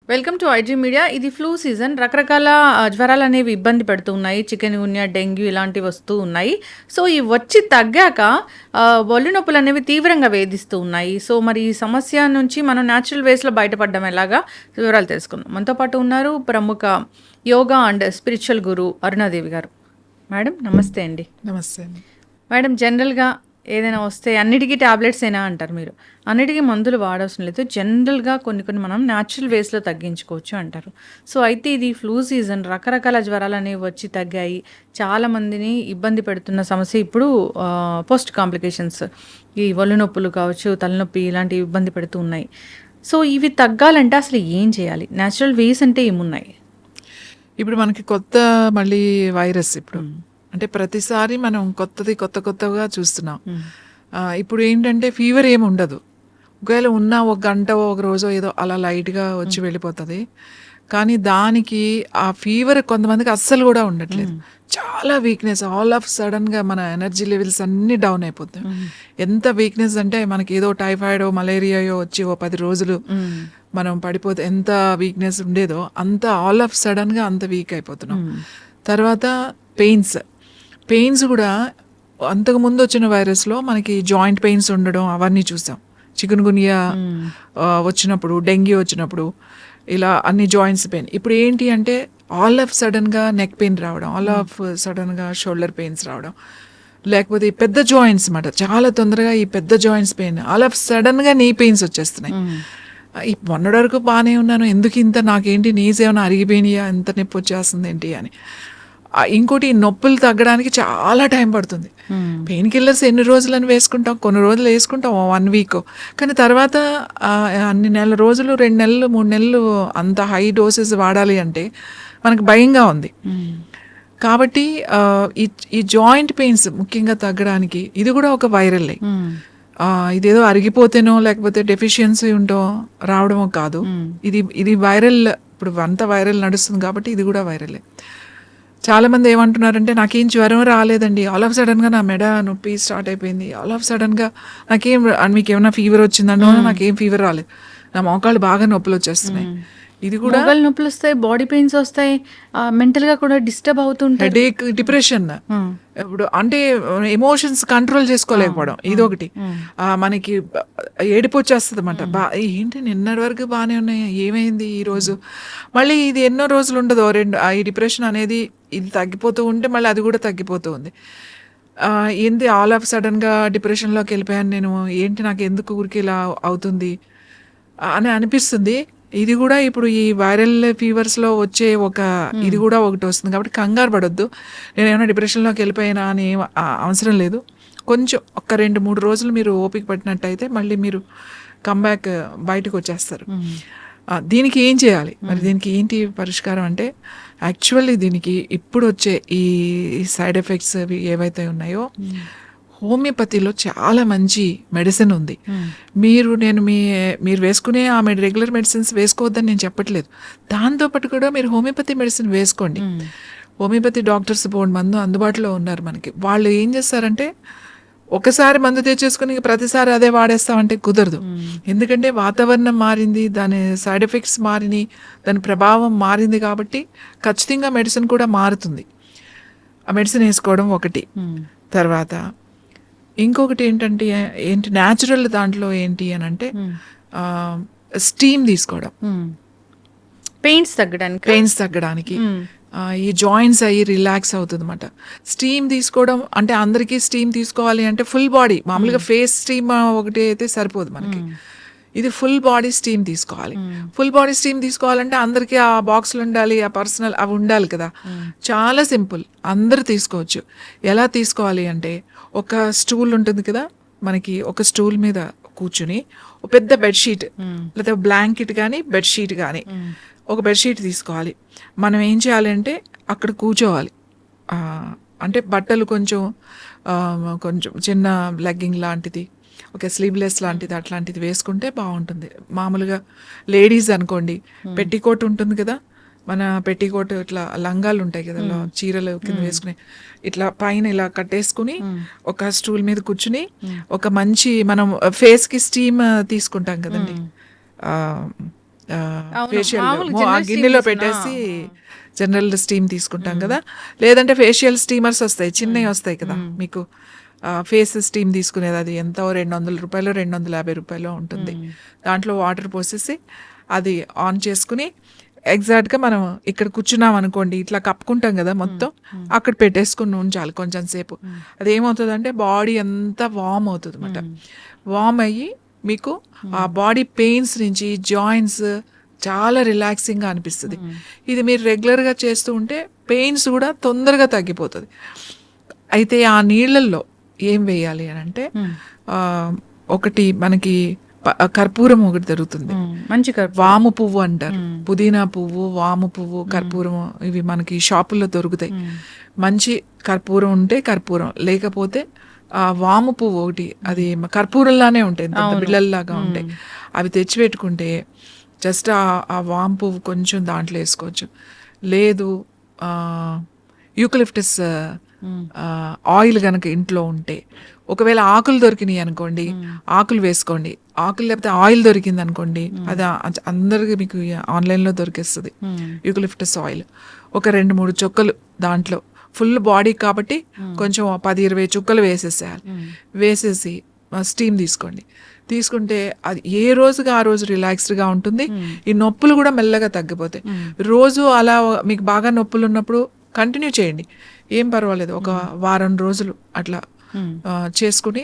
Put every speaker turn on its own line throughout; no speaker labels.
Welcome to IG media. ఇది flu season. రకరకాల జ్వరాలు అనేవి ఇబ్బంది పెడుతూ ఉన్నాయి. చికెన్ గున్యా, డెంగ్యూ ఇలాంటివి వస్తూ ఉన్నాయి. సో ఈ వచ్చి తగ్గాక ఒళ్ళు నొప్పులు అనేవి తీవ్రంగా వేధిస్తూ ఉన్నాయి. సో మరి ఈ సమస్య నుంచి మనం న్యాచురల్ వేస్లో బయటపడడం ఎలాగా వివరాలు తెలుసుకుందాం. మనతో పాటు ఉన్నారు ప్రముఖ యోగా అండ్ స్పిరిచువల్ గురు అరుణాదేవి గారు. మేడం నమస్తే అండి.
నమస్తే అండి.
మేడం, జనరల్గా ఏదైనా వస్తే అన్నిటికీ ట్యాబ్లెట్స్ అయినా అంటారు మీరు. అన్నిటికీ మందులు వాడవలసిన లేదు. జనరల్గా కొన్ని మనం న్యాచురల్ వేస్లో తగ్గించుకోవచ్చు అంటారు. సో అయితే ఇది ఫ్లూ సీజన్, రకరకాల జ్వరాలు అనేవి వచ్చి తగ్గాయి. చాలామందిని ఇబ్బంది పెడుతున్న సమస్య ఇప్పుడు పోస్ట్ కాంప్లికేషన్స్, ఈ ఒళ్ళు నొప్పులు కావచ్చు, తలనొప్పి ఇలాంటివి ఇబ్బంది పెడుతూ ఉన్నాయి. సో ఇవి తగ్గాలంటే అసలు ఏం చేయాలి? న్యాచురల్ వేస్ అంటే ఏమున్నాయి?
ఇప్పుడు మనకి మళ్ళీ వైరస్ ఇప్పుడు అంటే ప్రతిసారి మనం కొత్తగా చూస్తున్నాం. ఇప్పుడు ఏంటంటే ఫీవర్ ఏమి ఉండదు. ఒకవేళ ఉన్న ఒక గంట ఒక రోజు ఏదో అలా లైట్గా వచ్చి వెళ్ళిపోతుంది. కానీ దానికి ఆ ఫీవర్ కొంతమందికి అస్సలు కూడా ఉండట్లేదు. చాలా వీక్నెస్, ఆల్ ఆఫ్ సడన్గా మన ఎనర్జీ లెవెల్స్ అన్నీ డౌన్ అయిపోతాయి. ఎంత వీక్నెస్ అంటే మనకి ఏదో టైఫాయిడో మలేరియాయో వచ్చి ఓ 10 రోజులు మనం పడిపోతే ఎంత వీక్నెస్ ఉండేదో అంత ఆల్ ఆఫ్ సడన్గా అంత వీక్ అయిపోతున్నాం. తర్వాత పెయిన్స్ కూడా అంతకు ముందు వచ్చిన వైరస్లో మనకి జాయింట్ పెయిన్స్ ఉండడం అవన్నీ చూసాం. చికెన్ గున్యా వచ్చినప్పుడు, డెంగ్యూ వచ్చినప్పుడు ఇలా అన్ని జాయింట్స్ పెయిన్. ఇప్పుడు ఏంటి అంటే ఆల్ ఆఫ్ సడన్గా నెక్ పెయిన్ రావడం, ఆల్ ఆఫ్ సడన్గా షోల్డర్ పెయిన్స్ రావడం, లేకపోతే ఈ పెద్ద జాయింట్స్ అన్నమాట. చాలా తొందరగా ఈ పెద్ద జాయింట్స్ పెయిన్, ఆల్ ఆఫ్ సడన్గా నీ పెయిన్స్ వచ్చేస్తున్నాయి. మొన్నటి వరకు బాగానే ఉన్నాను, ఎందుకు ఇంత, నాకేంటి నీస్ ఏమైనా అరిగిపోయినాయా, ఎంత నొప్పి వచ్చేస్తుంది ఏంటి అని. ఇంకోటి నొప్పులు తగ్గడానికి చాలా టైం పడుతుంది. పెయిన్ కిల్లర్స్ ఎన్ని రోజులని వేసుకుంటాం, కొన్ని రోజులు వేసుకుంటాం, 1 వీక్. కానీ తర్వాత అన్ని రోజులు 2 నెలలు 3 నెలలు అంత హై డోసెస్ వాడాలి అంటే మనకు భయంగా ఉంది. కాబట్టి ఈ జాయింట్ పెయిన్స్ ముఖ్యంగా తగ్గడానికి ఇది కూడా ఒక వైరల్లే. ఇదేదో అరిగిపోతేనో లేకపోతే డెఫిషియన్సీ ఉంటో రావడమో కాదు. ఇది వైరల్. ఇప్పుడు అంతా వైరల్ నడుస్తుంది కాబట్టి ఇది కూడా వైరలే. చాలా మంది ఏమంటున్నారంటే నాకేం జ్వరం రాలేదండి, ఆల్ ఆఫ్ సడన్గా నా మెడ నొప్పి స్టార్ట్ అయిపోయింది, ఆల్ ఆఫ్ సడన్గా మీకు ఏమైనా ఫీవర్ వచ్చిందనో, నాకేం ఫీవర్ రాలేదు, నా మోకాళ్ళు బాగా నొప్పులు వచ్చేస్తున్నాయి. ఇది కూడా
నొప్పులు వస్తాయి, బాడీ పెయిన్స్ వస్తాయి, మెంటల్గా కూడా డిస్టర్బ్ అవుతుంటాయి,
హెడేక్, డిప్రెషన్. ఇప్పుడు అంటే ఎమోషన్స్ కంట్రోల్ చేసుకోలేకపోవడం ఇదొకటి. మనకి ఏడుపు వచ్చేస్తుంది అన్నమాట. ఏంటి నిన్నటి వరకు బాగానే ఉన్నాయి, ఏమైంది ఈరోజు? మళ్ళీ ఇది ఎన్నో రోజులు ఉండదు. ఈ డిప్రెషన్ అనేది ఇది తగ్గిపోతూ ఉంటే మళ్ళీ అది కూడా తగ్గిపోతూ ఉంది. ఏంటి ఆల్ ఆఫ్ సడన్గా డిప్రెషన్లోకి వెళ్ళిపోయాను నేను, ఏంటి నాకు ఎందుకు ఊరికి ఇలా అవుతుంది అని అనిపిస్తుంది. ఇది కూడా ఇప్పుడు ఈ వైరల్ ఫీవర్స్లో వచ్చే ఇది కూడా ఒకటి వస్తుంది. కాబట్టి కంగారు పడొద్దు, నేను ఏమైనా డిప్రెషన్లోకి వెళ్ళిపోయినా అని అవసరం లేదు. కొంచెం 1-2-3 రోజులు మీరు ఓపిక పట్టినట్టయితే మళ్ళీ మీరు కంబ్యాక్ బయటకు వచ్చేస్తారు. దీనికి ఏం చేయాలి మరి? దీనికి ఏంటి పరిష్కారం అంటే, యాక్చువల్లీ దీనికి ఇప్పుడు వచ్చే ఈ సైడ్ ఎఫెక్ట్స్ ఏవైతే ఉన్నాయో హోమియోపతిలో చాలా మంచి మెడిసిన్ ఉంది. మీరు వేసుకునే ఆ రెగ్యులర్ మెడిసిన్స్ వేసుకోవద్దని నేను చెప్పట్లేదు. దాంతోపాటు కూడా మీరు హోమియోపతి మెడిసిన్ వేసుకోండి. హోమియోపతి డాక్టర్స్ బోర్డు మందు అందుబాటులో ఉన్నారు మనకి. వాళ్ళు ఏం చేస్తారంటే ఒకసారి మందు తెచ్చేసుకుని ప్రతిసారి అదే వాడేస్తామంటే కుదరదు. ఎందుకంటే వాతావరణం మారింది, దాని సైడ్ ఎఫెక్ట్స్ మారినాయి, దాని ప్రభావం మారింది. కాబట్టి ఖచ్చితంగా మెడిసిన్ కూడా మారుతుంది. ఆ మెడిసిన్ వేసుకోవడం ఒకటి. తర్వాత ఇంకొకటి ఏంటి న్యాచురల్ దాంట్లో ఏంటి అని అంటే స్టీమ్ తీసుకోవడం,
పెయిన్స్
తగ్గడానికి. ఈ జాయింట్స్ అయ్యి రిలాక్స్ అవుతుంది అన్నమాట. స్టీమ్ తీసుకోవడం అంటే అందరికీ స్టీమ్ తీసుకోవాలి అంటే ఫుల్ బాడీ, మామూలుగా ఫేస్ స్టీమ్ ఒకటి అయితే సరిపోదు మనకి. ఇది ఫుల్ బాడీ స్టీమ్ తీసుకోవాలి. ఫుల్ బాడీ స్టీమ్ తీసుకోవాలంటే అందరికీ ఆ బాక్సులు ఉండాలి, ఆ పర్సనల్ అవి ఉండాలి కదా. చాలా సింపుల్, అందరు తీసుకోవచ్చు. ఎలా తీసుకోవాలి అంటే, ఒక స్టూల్ ఉంటుంది కదా మనకి, ఒక స్టూల్ మీద కూర్చుని ఒక పెద్ద బెడ్షీట్ లేదా బ్లాంకెట్ కానీ బెడ్షీట్ కానీ ఒక బెడ్షీట్ తీసుకోవాలి. మనం ఏం చేయాలి అంటే అక్కడ కూర్చోవాలి. అంటే బట్టలు కొంచెం చిన్న లెగ్గింగ్ లాంటిది, ఒక స్లీవ్లెస్ లాంటిది అట్లాంటిది వేసుకుంటే బాగుంటుంది. మామూలుగా లేడీస్ అనుకోండి, పెట్టికోట్ ఉంటుంది కదా, మన పెట్టికోట్ ఇట్లా లంగాలు ఉంటాయి కదా, చీరలు కింద వేసుకుని ఇట్లా పైన ఇలా కట్టేసుకుని ఒక స్టూల్ మీద కూర్చుని ఒక మంచి మనం ఫేస్ కి స్టీమ్ తీసుకుంటాం కదండి, ఫేషియల్
మామూలు general steam
గిన్నెలో
తీసుకున్నా.
పెట్టేసి జనరల్ స్టీమ్ తీసుకుంటాం కదా, లేదంటే ఫేషియల్ స్టీమర్స్ వస్తాయి, చిన్నవి వస్తాయి కదా మీకు. ఫేస్ స్టీమ్ తీసుకునేది అది ఎంతో ₹200 ₹250 ఉంటుంది. దాంట్లో వాటర్ పోసేసి అది ఆన్ చేసుకుని ఎగ్జాక్ట్గా మనం ఇక్కడ కూర్చున్నాం అనుకోండి, ఇట్లా కప్పుకుంటాం కదా మొత్తం, అక్కడ పెట్టేసుకుని ఉంచాలి కొంచెం సేపు. అది ఏమవుతుందంటే బాడీ అంతా వార్మ్ అవుతుంది అనమాట. వార్మ్ అయ్యి మీకు ఆ బాడీ పెయిన్స్ నుంచి జాయింట్స్ చాలా రిలాక్సింగ్గా అనిపిస్తుంది. ఇది మీరు రెగ్యులర్గా చేస్తూ ఉంటే పెయిన్స్ కూడా తొందరగా తగ్గిపోతుంది. అయితే ఆ నీళ్ళల్లో ఏం వేయాలి అని అంటే ఒకటి మనకి కర్పూరం ఒకటి దొరుకుతుంది,
మంచి
వాము పువ్వు అంటారు. పుదీనా పువ్వు, వాము పువ్వు, కర్పూరం ఇవి మనకి షాపుల్లో దొరుకుతాయి. మంచి కర్పూరం ఉంటే కర్పూరం, లేకపోతే వాము పువ్వు ఒకటి, అది కర్పూరంలానే ఉంటాయి, బిళ్ళల్లాగా ఉంటాయి. అవి తెచ్చిపెట్టుకుంటే జస్ట్ ఆ వాము పువ్వు కొంచెం దాంట్లో వేసుకోవచ్చు. లేదు యూకలిప్టస్ ఆయిల్ కనుక ఇంట్లో ఉంటే, ఒకవేళ ఆకులు దొరికినాయి అనుకోండి, ఆకులు వేసుకోండి. ఆకులు లేకపోతే ఆయిల్ దొరికింది అనుకోండి, అది అందరికి మీకు ఆన్లైన్లో దొరికేస్తుంది. యూకలిప్టస్ ఆయిల్ ఒక 2-3 చుక్కలు దాంట్లో, ఫుల్ బాడీ కాబట్టి కొంచెం 10-20 చుక్కలు వేసేసేయాలి. వేసేసి స్టీమ్ తీసుకోండి. తీసుకుంటే అది ఏ రోజుగా ఆ రోజు రిలాక్స్డ్గా ఉంటుంది. ఈ నొప్పులు కూడా మెల్లగా తగ్గిపోతాయి. రోజు అలా మీకు బాగా నొప్పులు ఉన్నప్పుడు కంటిన్యూ చేయండి, ఏం పర్వాలేదు. ఒక వారం రోజులు అట్లా చేసుకుని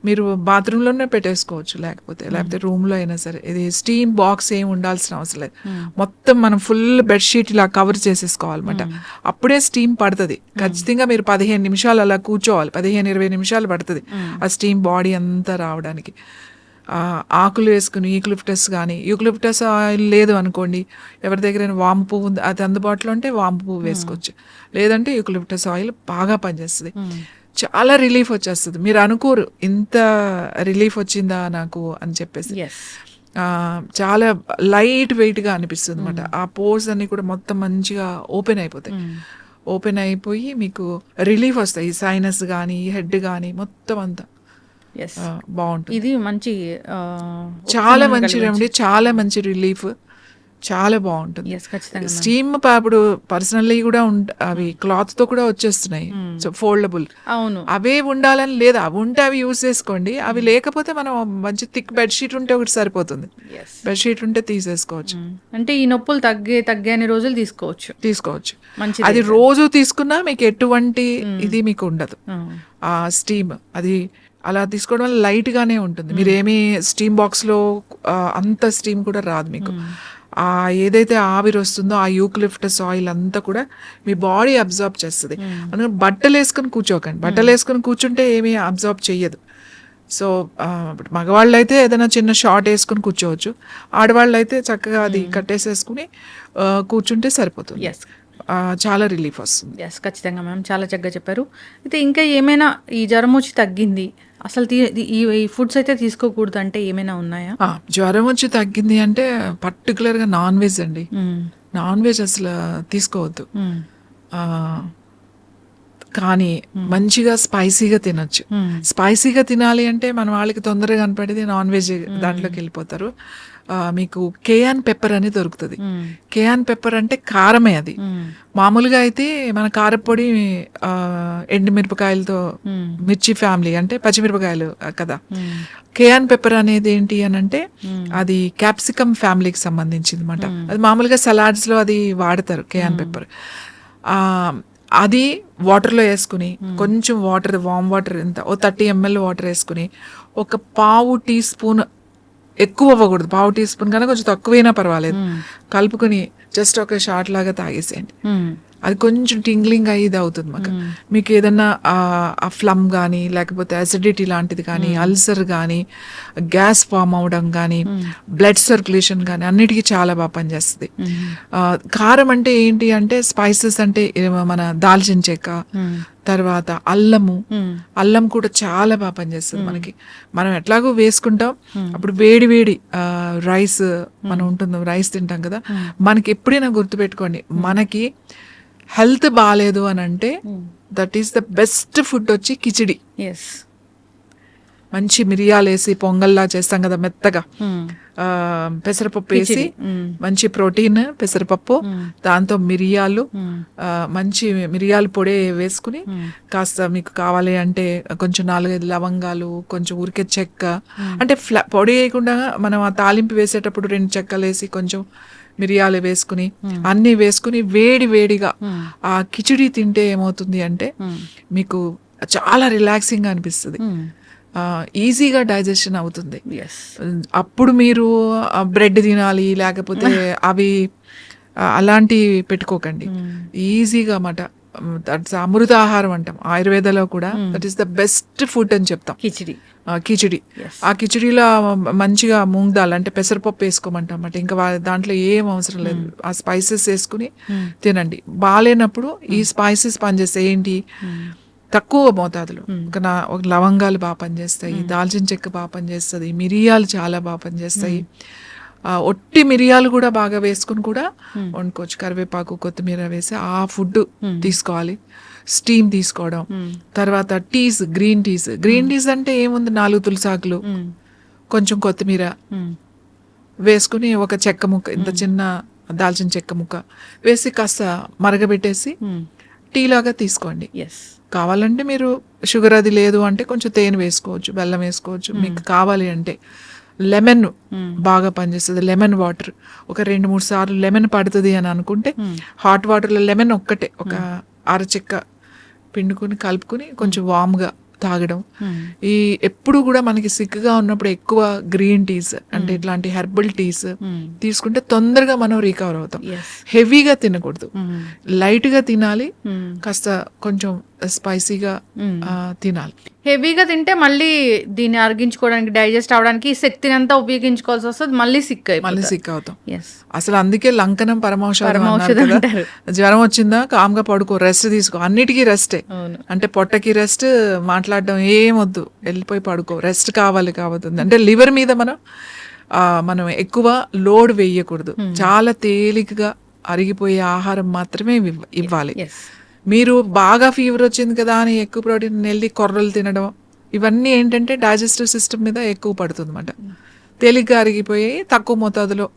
మీరు బాత్రూంలోనే పెట్టేసుకోవచ్చు, లేకపోతే రూమ్లో అయినా సరే. ఇది స్టీమ్ బాక్స్ ఏం ఉండాల్సిన అవసరం లేదు. మొత్తం మనం ఫుల్ బెడ్షీట్ ఇలా కవర్ చేసేసుకోవాలన్నమాట. అప్పుడే స్టీమ్ పడుతుంది. ఖచ్చితంగా మీరు 15 నిమిషాలు అలా కూర్చోవాలి, 15-20 నిమిషాలు పడుతుంది ఆ స్టీమ్ బాడీ అంతా రావడానికి. ఆకులు వేసుకుని యూకలిప్టస్ కానీ, యూకలిప్టస్ ఆయిల్ లేదు అనుకోండి, ఎవరి దగ్గర వాము పువ్వు అది అందుబాటులో ఉంటే వాము పువ్వు వేసుకోవచ్చు, లేదంటే యూకలిప్టస్ ఆయిల్ బాగా పనిచేస్తుంది. చాలా రిలీఫ్ వచ్చేస్తుంది. మీరు అనుకోరు ఇంత రిలీఫ్ వచ్చిందా నాకు అని చెప్పేసి. చాలా లైట్ వెయిట్గా అనిపిస్తుంది అనమాట. ఆ పోర్స్ అన్ని కూడా మొత్తం మంచిగా ఓపెన్ అయిపోతాయి. ఓపెన్ అయిపోయి మీకు రిలీఫ్ వస్తాయి. సైనస్ కానీ, హెడ్ కానీ మొత్తం అంతా బాగుంటుంది.
ఇది మంచి
చాలా మంచి రెమెడీ, చాలా మంచి రిలీఫ్, చాలా బాగుంటుంది. స్టీమ్ ఇప్పుడు పర్సనల్లీ కూడా అవి క్లాత్ తో కూడా వచ్చేస్తున్నాయి, సో ఫోల్డబుల్.
అవును,
అవే ఉండాలని లేదా, అవి ఉంటే అవి యూజ్ చేసుకోండి. అవి లేకపోతే మనం మంచి థిక్ బెడ్షీట్ ఉంటే ఒకటి సరిపోతుంది. బెడ్షీట్ ఉంటే తీసేసుకోవచ్చు.
అంటే ఈ నొప్పులు తగ్గని రోజులు తీసుకోవచ్చు.
అది రోజు తీసుకున్నా మీకు ఎటువంటి ఇది మీకు ఉండదు. ఆ స్టీమ్ అది అలా తీసుకోవడం వల్ల లైట్ గానే ఉంటుంది. మీరేమీ స్టీమ్ బాక్స్ లో అంత స్టీమ్ కూడా రాదు మీకు. ఏదైతే ఆవిరి వస్తుందో ఆ యూకలిప్టస్ ఆయిల్ అంతా కూడా మీ బాడీ అబ్జార్బ్ చేస్తుంది. అందుకని బట్టలు వేసుకొని కూర్చోకండి. బట్టలు వేసుకొని కూర్చుంటే ఏమీ అబ్జార్బ్ చెయ్యదు. సో మగవాళ్ళు అయితే ఏదైనా చిన్న షార్ట్ వేసుకొని కూర్చోవచ్చు, ఆడవాళ్ళు అయితే చక్కగా అది కట్టేసేసుకుని కూర్చుంటే సరిపోతుంది. చాలా రిలీఫ్ వస్తుంది.
ఖచ్చితంగా మ్యామ్, చాలా చక్కగా చెప్పారు. అయితే ఇంకా ఏమైనా ఈ జ్వరం వచ్చి తగ్గింది, అసలు ఈ ఫుడ్స్ అయితే తీసుకోకూడదు అంటే ఏమైనా ఉన్నాయా?
జ్వరం వచ్చి తగ్గింది అంటే పర్టికులర్గా నాన్ వెజ్ అండి. నాన్ వెజ్ అసలు తీసుకోవద్దు. కానీ మంచిగా స్పైసీగా తినొచ్చు. స్పైసీగా తినాలి అంటే మన వాళ్ళకి తొందరగా కనపడేది నాన్ వెజ్ దాంట్లోకి వెళ్ళిపోతారు. మీకు కేయాన్ పెప్పర్ అని దొరుకుతుంది. కేయాన్ పెప్పర్ అంటే కారమే. అది మామూలుగా అయితే మన కారపొడి ఎండుమిరపకాయలతో, మిర్చి ఫ్యామిలీ అంటే పచ్చిమిరపకాయలు కదా. కేయాన్ పెప్పర్ అనేది ఏంటి అని అంటే అది క్యాప్సికమ్ ఫ్యామిలీకి సంబంధించింది అనమాట. అది మామూలుగా సలాడ్స్ లో అది వాడతారు కేయాన్ పెప్పర్. అది వాటర్లో వేసుకుని కొంచెం వాటర్, వామ్ వాటర్ ఎంత 30 ml వాటర్ వేసుకుని ఒక పావు టీ స్పూన్, ఎక్కువ అవ్వకూడదు, పావు టీ స్పూన్ కన్నా కొంచెం తక్కువైనా పర్వాలేదు, కలుపుకొని జస్ట్ ఒక షాట్ లాగా తాగేసేయండి. అది కొంచెం టింగ్లింగ్ అయ్యి ఇది అవుతుంది మాకు. మీకు ఏదన్నా ఫ్లమ్ కానీ, లేకపోతే అసిడిటీ లాంటిది కానీ, అల్సర్ కానీ, గ్యాస్ ఫామ్ అవడం కానీ, బ్లడ్ సర్క్యులేషన్ కానీ అన్నిటికీ చాలా బాగా పనిచేస్తుంది. కారం అంటే ఏంటి అంటే స్పైసెస్ అంటే మన దాల్చిన చెక్క, తర్వాత అల్లం కూడా చాలా బాగా పనిచేస్తుంది మనకి. మనం ఎట్లాగో వేసుకుంటాం. అప్పుడు వేడి వేడి రైస్ మనం ఉంటుంది, రైస్ తింటాం కదా, మనకి ఎప్పుడైనా గుర్తుపెట్టుకోండి, మనకి హెల్త్ బాగాలేదు అని అంటే that is the best food వచ్చి కిచిడి. మంచి మిరియాలు వేసి పొంగల్లా చేస్తాం కదా మెత్తగా, పెసరపప్పు వేసి మంచి ప్రోటీన్ పెసరపప్పు, దాంతో మిరియాలు, మంచి మిరియాల పొడి వేసుకుని కాస్త మీకు కావాలి అంటే కొంచెం 4-5 లవంగాలు, కొంచెం ఊరికే చెక్క, అంటే పొడి వేయకుండా మనం ఆ తాలింపు వేసేటప్పుడు 2 చెక్కలు వేసి కొంచెం మిరియాలు వేసుకుని అన్ని వేసుకుని వేడిగా ఆ కిచిడి తింటే ఏమవుతుంది అంటే మీకు చాలా రిలాక్సింగ్ గా అనిపిస్తుంది, ఈజీగా డైజెషన్ అవుతుంది. అప్పుడు మీరు బ్రెడ్ తినాలి లేకపోతే అవి అలాంటివి పెట్టుకోకండి, ఈజీగా మాట అమృత ఆహారం అంటాం ఆయుర్వేదలో కూడా. That is the best food అని చెప్తాం కిచిడి. ఆ కిచిడిలో మంచిగా మూంగ్ దాల్ అంటే పెసరపప్పు వేసుకోమంటాం అన్నమాట. ఇంకా దాంట్లో ఏం అవసరం లేదు, ఆ స్పైసెస్ వేసుకుని తినండి. బాగాలేనప్పుడు ఈ స్పైసెస్ పనిచేస్తాయి. ఏంటి, తక్కువ మోతాదులో ఒక లవంగాలు బాగా పనిచేస్తాయి, దాల్చిన చెక్క బాగా పనిచేస్తుంది, మిరియాలు చాలా బాగా పనిచేస్తాయి. ఒట్టి మిరియాలు కూడా బాగా వేసుకుని కూడా వండుకోవచ్చు. కరివేపాకు, కొత్తిమీర వేసి ఆ ఫుడ్ తీసుకోవాలి. స్టీమ్ తీసుకోవడం, తర్వాత టీస్, గ్రీన్ టీస్ అంటే ఏముంది, 4 తులసాకులు, కొంచెం కొత్తిమీర వేసుకుని ఒక చెక్క ముక్క, ఇంత చిన్న దాల్చిన చెక్క ముక్క వేసి కాస్త మరగబెట్టేసి టీ లాగా తీసుకోండి. కావాలంటే మీరు షుగర్ అది లేదు అంటే కొంచెం తేనె వేసుకోవచ్చు, బెల్లం వేసుకోవచ్చు. మీకు కావాలి అంటే లెమన్ బాగా పనిచేస్తుంది. లెమన్ వాటర్ ఒక 2-3 సార్లు లెమన్ పడుతుంది అని అనుకుంటే హాట్ వాటర్లో లెమన్ ఒక్కటే ఒక అరచెక్క పిండుకుని కలుపుకుని కొంచెం వామ్గా తాగడం. ఈ ఎప్పుడు కూడా మనకి సిక్గా ఉన్నప్పుడు ఎక్కువ గ్రీన్ టీస్ అంటే ఇట్లాంటి హెర్బల్ టీస్ తీసుకుంటే తొందరగా మనం రికవర్ అవుతాం. హెవీగా తినకూడదు, లైట్గా తినాలి, కాస్త కొంచెం స్పైసీగా తినాలి.
హెవీగా తింటే మళ్ళీ దీన్ని అరిగించుకోవడానికి, డైజెస్ట్ అవడానికి శక్తిని అంతా ఉపయోగించుకోవాల్సి వస్తుంది, మళ్ళీ సిక్ అవుతాం.
అసలు అందుకే లంకనం పరమౌషధం అన్నారు కదా. జ్వరం వచ్చిందా కామ్గా పడుకో, రెస్ట్ తీసుకో, అన్నిటికీ రెస్టే. అంటే పొట్టకి రెస్ట్, మాట్లాడడం ఏమొద్దు, వెళ్ళిపోయి పడుకో, రెస్ట్ కావాలి. అంటే లివర్ మీద మనం ఎక్కువ లోడ్ వేయకూడదు, చాలా తేలికగా అరిగిపోయే ఆహారం మాత్రమే ఇవ్వాలి. మీరు బాగా ఫీవర్ వచ్చింది కదా అని ఎక్కువ ప్రోటీన్ వెళ్ళి కొర్రలు తినడం, ఇవన్నీ ఏంటంటే డైజెస్టివ్ సిస్టమ్ మీద ఎక్కువ పడుతుంది అన్నమాట. తేలిగ్గా అరిగిపోయి తక్కువ మోతాదులో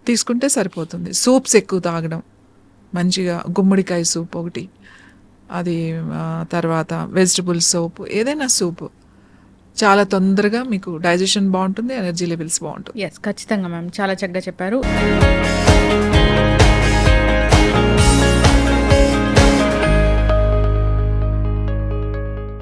తీసుకుంటే సరిపోతుంది. సూప్స్ ఎక్కువ తాగడం, మంచిగా గుమ్మడికాయ సూప్ ఒకటి, అది తర్వాత వెజిటబుల్ సూప్, ఏదైనా సూప్ చాలా తొందరగా మీకు డైజెషన్ బాగుంటుంది, ఎనర్జీ లెవెల్స్ బాగుంటుంది.
ఖచ్చితంగా మ్యామ్, చాలా చక్కగా చెప్పారు.